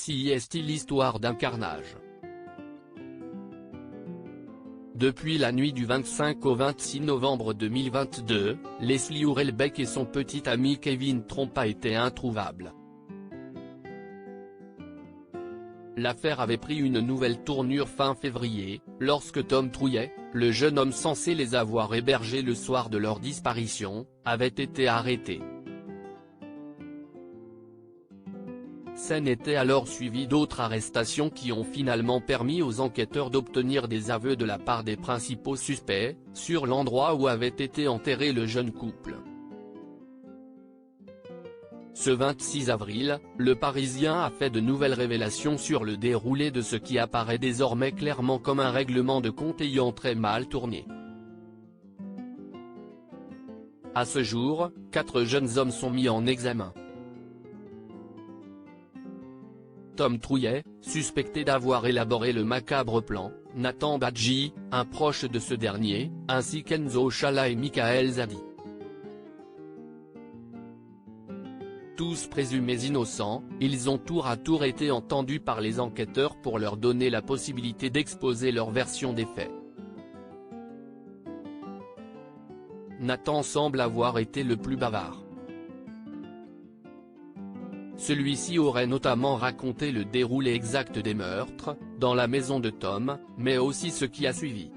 Ceci est l'histoire d'un carnage. Depuis la nuit du 25 au 26 novembre 2022, Leslie Hurlbeke et son petit ami Kevin Trompa étaient introuvables. L'affaire avait pris une nouvelle tournure fin février, lorsque Tom Trouillet, le jeune homme censé les avoir hébergés le soir de leur disparition, avait été arrêté. Scène était alors suivie d'autres arrestations qui ont finalement permis aux enquêteurs d'obtenir des aveux de la part des principaux suspects, sur l'endroit où avait été enterré le jeune couple. Ce 26 avril, le Parisien a fait de nouvelles révélations sur le déroulé de ce qui apparaît désormais clairement comme un règlement de compte ayant très mal tourné. À ce jour, 4 jeunes hommes sont mis en examen. Tom Trouillet, suspecté d'avoir élaboré le macabre plan, Nathan Badji, un proche de ce dernier, ainsi qu'Enzo Chala et Michael Zadi. Tous présumés innocents, ils ont tour à tour été entendus par les enquêteurs pour leur donner la possibilité d'exposer leur version des faits. Nathan semble avoir été le plus bavard. Celui-ci aurait notamment raconté le déroulé exact des meurtres, dans la maison de Tom, mais aussi ce qui a suivi.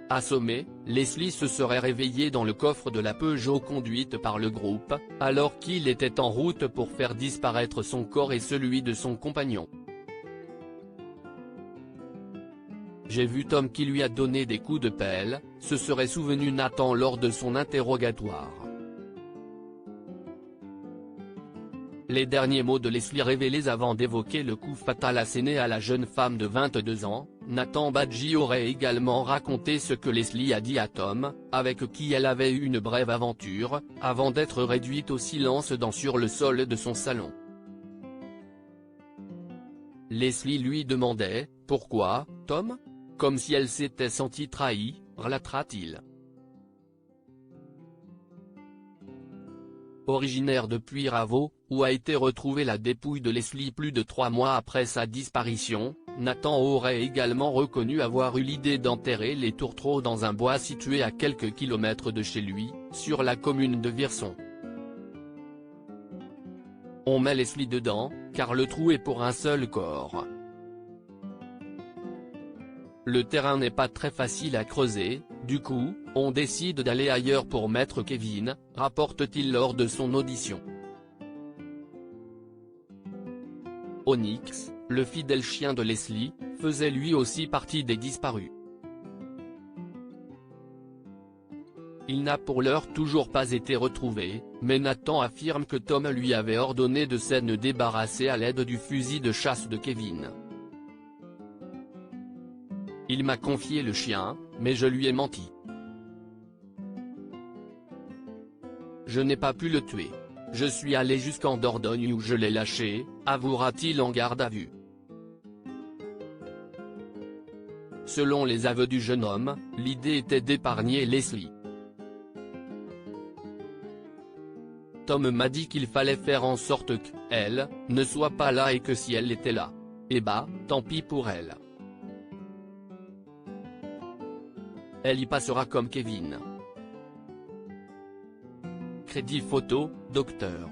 Assommé, Leslie se serait réveillé dans le coffre de la Peugeot conduite par le groupe, alors qu'il était en route pour faire disparaître son corps et celui de son compagnon. J'ai vu Tom qui lui a donné des coups de pelle, se serait souvenu Nathan lors de son interrogatoire. Les derniers mots de Leslie révélés avant d'évoquer le coup fatal asséné à la jeune femme de 22 ans, Nathan Badji aurait également raconté ce que Leslie a dit à Tom, avec qui elle avait eu une brève aventure, avant d'être réduite au silence sur le sol de son salon. Leslie lui demandait « Pourquoi, Tom ?» comme si elle s'était sentie trahie, relata-t-il. Originaire de Puyraveau, où a été retrouvée la dépouille de Leslie plus de 3 mois après sa disparition, Nathan aurait également reconnu avoir eu l'idée d'enterrer les tourtereaux dans un bois situé à quelques kilomètres de chez lui, sur la commune de Virson. On met Leslie dedans, car le trou est pour un seul corps. Le terrain n'est pas très facile à creuser, du coup, on décide d'aller ailleurs pour mettre Kevin, rapporte-t-il lors de son audition. Onyx, le fidèle chien de Leslie, faisait lui aussi partie des disparus. Il n'a pour l'heure toujours pas été retrouvé, mais Nathan affirme que Tom lui avait ordonné de s'en débarrasser à l'aide du fusil de chasse de Kevin. Il m'a confié le chien, mais je lui ai menti. Je n'ai pas pu le tuer. Je suis allé jusqu'en Dordogne où je l'ai lâché, avouera-t-il en garde à vue. Selon les aveux du jeune homme, l'idée était d'épargner Leslie. Tom m'a dit qu'il fallait faire en sorte qu'elle ne soit pas là et que si elle était là, eh bah, tant pis pour elle. Elle y passera comme Kevin. Crédit photo, Dr.